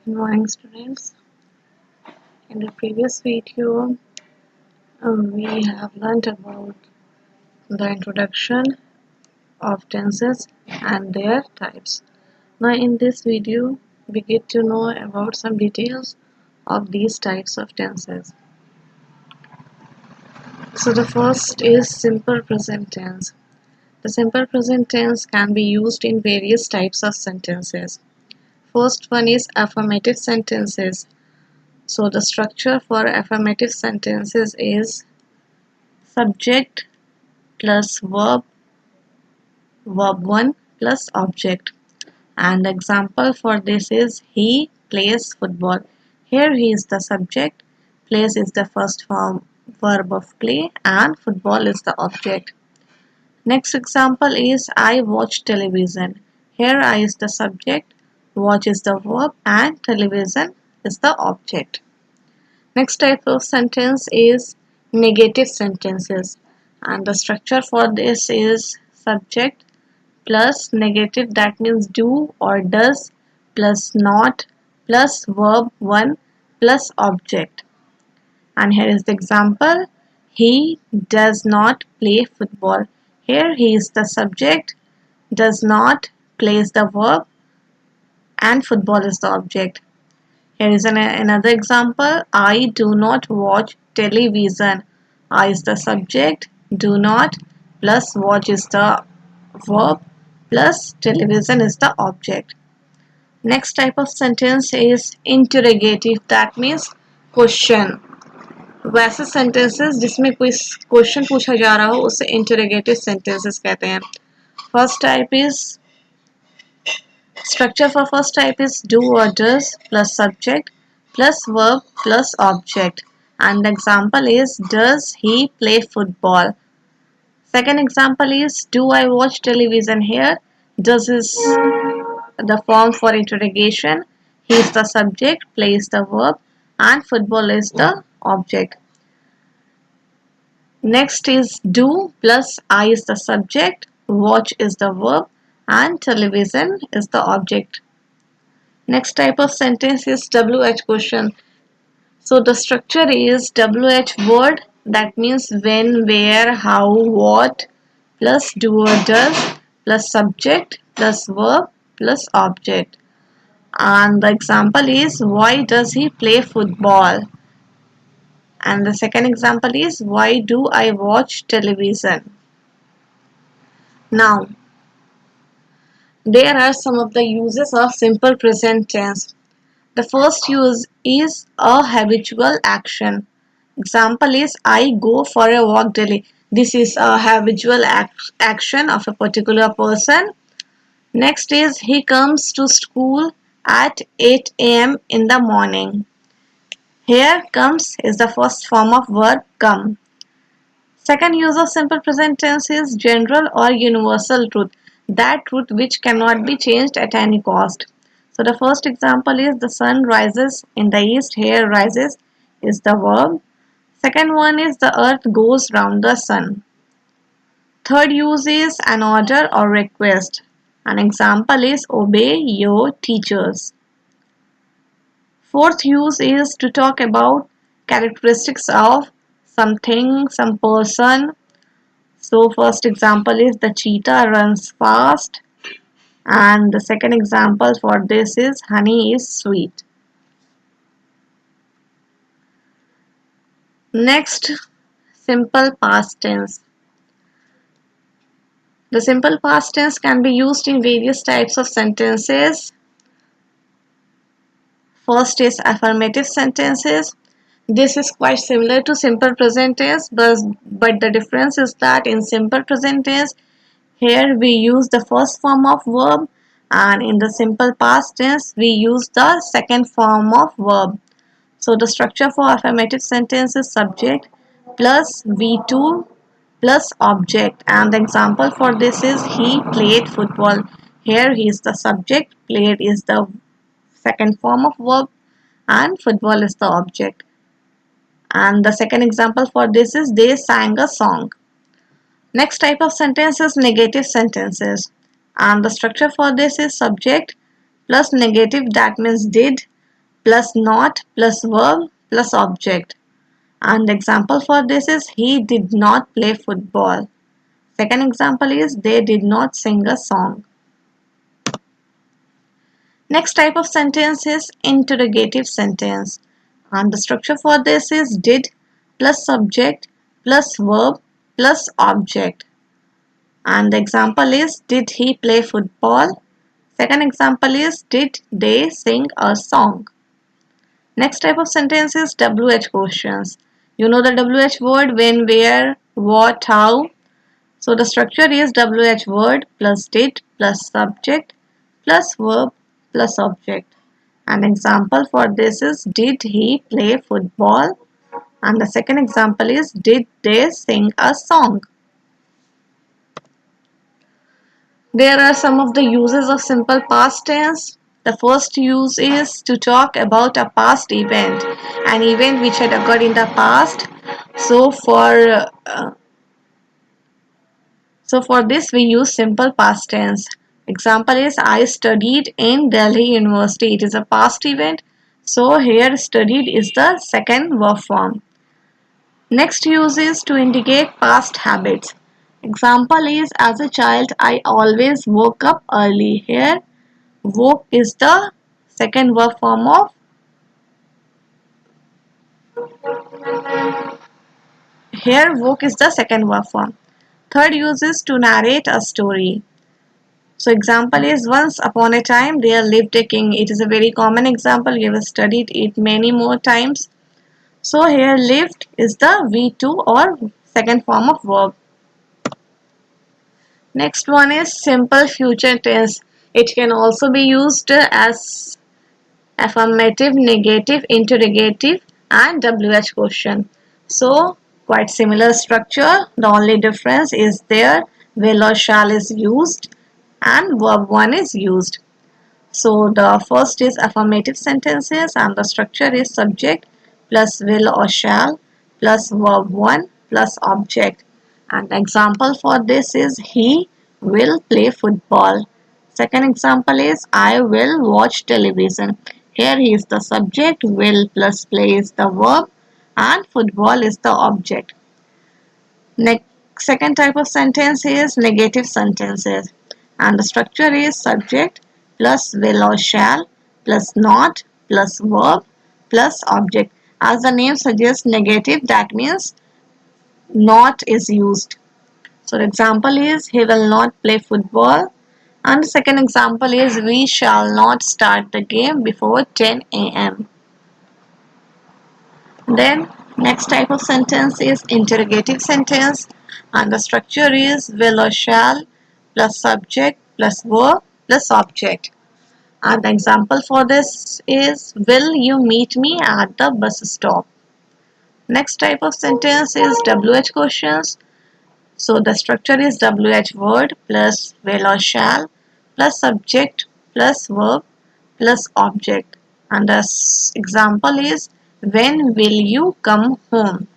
Good morning, students. In the previous video, we have learnt about the introduction of tenses and their types. Now, in this video, we get to know about some details of these types of tenses. So, the first is simple present tense. The simple present tense can be used in various types of sentences. First one is affirmative sentences. So the structure for affirmative sentences is subject plus verb, verb 1 plus object. And the example for this is he plays football. Here he is the subject, plays is the first form verb of play, and football is the object. Next example is I watch television. Here I is the subject, watch is the verb, and television is the object. Next type of sentence is negative sentences, and the structure for this is subject plus negative, that means do or does, plus not plus verb 1 plus object. And here is the example, he does not play football. Here he is the subject, does not plays the verb, and football is the object. Here is another example. I do not watch television. I is the subject, do not plus watch is the verb plus television is the object. Next type of sentence is interrogative, that means question. वैसे sentences जिसमें कोई question पूछा जा रहा हो उसे interrogative sentences कहते हैं. First type is structure for first type is do or does plus subject plus verb plus object, and the example is does he play football. Second example is do I watch television. Here does is the form for interrogation, he is the subject, play is the verb, and football is the object. Next is do plus I is the subject, watch is the verb, and television is the object. Next type of sentence is WH question. So the structure is WH word, that means when, where, how, what plus do or does plus subject plus verb plus object. And the example is why does he play football? And the second example is why do I watch television? Now, there are some of the uses of simple present tense. The first use is a habitual action. Example is I go for a walk daily. This is a habitual action of a particular person. Next is he comes to school at 8 a.m. in the morning. Here comes is the first form of verb come. Second use of simple present tense is general or universal truth, that truth which cannot be changed at any cost. So the first example is the sun rises in the east. Here rises is the verb. Second one is the earth goes round the sun. Third use is an order or request. An example is obey your teachers. Fourth use is to talk about characteristics of something, some person. So first example is the cheetah runs fast, and the second example for this is honey is sweet. Next, simple past tense. The simple past tense can be used in various types of sentences. First is affirmative sentences. This is quite similar to simple present tense, but the difference is that in simple present tense, here we use the first form of verb, and in the simple past tense we use the second form of verb. So the structure for affirmative sentence is subject plus V2 plus object, and the example for this is he played football. Here he is the subject, played is the second form of verb, and football is the object. And the second example for this is they sang a song. Next type of sentence is negative sentences, and the structure for this is subject plus negative, that means did, plus not plus verb plus object. And the example for this is he did not play football. Second example is they did not sing a song. Next type of sentence is interrogative sentence. And the structure for this is did plus subject plus verb plus object. And the example is did he play football? Second example is did they sing a song? Next type of sentence is WH questions. You know the WH word when, where, what, how. So the structure is WH word plus did plus subject plus verb plus object. An example for this is did he play football? And the second example is did they sing a song? There are some of the uses of simple past tense. The first use is to talk about a past event, an event which had occurred in the past. So for this we use simple past tense. Example is I studied in Delhi University. It is a past event. So here studied is the second verb form. Next use is to indicate past habits. Example is as a child I always woke up early. Here woke is the second verb form of Third use is to narrate a story. So example is once upon a time there lived a king. It is a very common example. We have studied it many more times. So here lived is the V2 or second form of verb. Next one is simple future tense. It can also be used as affirmative, negative, interrogative and WH question. So quite similar structure. The only difference is there will or shall is used and verb 1 is used. So the first is affirmative sentences and the structure is subject plus will or shall plus verb 1 plus object. And the example for this is he will play football. Second example is I will watch television. Here he is the subject, will plus play is the verb and football is the object. Next, second type of sentence is negative sentences and the structure is subject plus will or shall plus not plus verb plus object. As the name suggests negative, that means not is used. So the example is he will not play football and the second example is we shall not start the game before 10 a.m. Then next type of sentence is interrogative sentence and the structure is will or shall plus subject plus verb plus object. And the example for this is will you meet me at the bus stop? Next type of sentence is WH questions. So the structure is WH word plus will or shall plus subject plus verb plus object. And the example is when will you come home?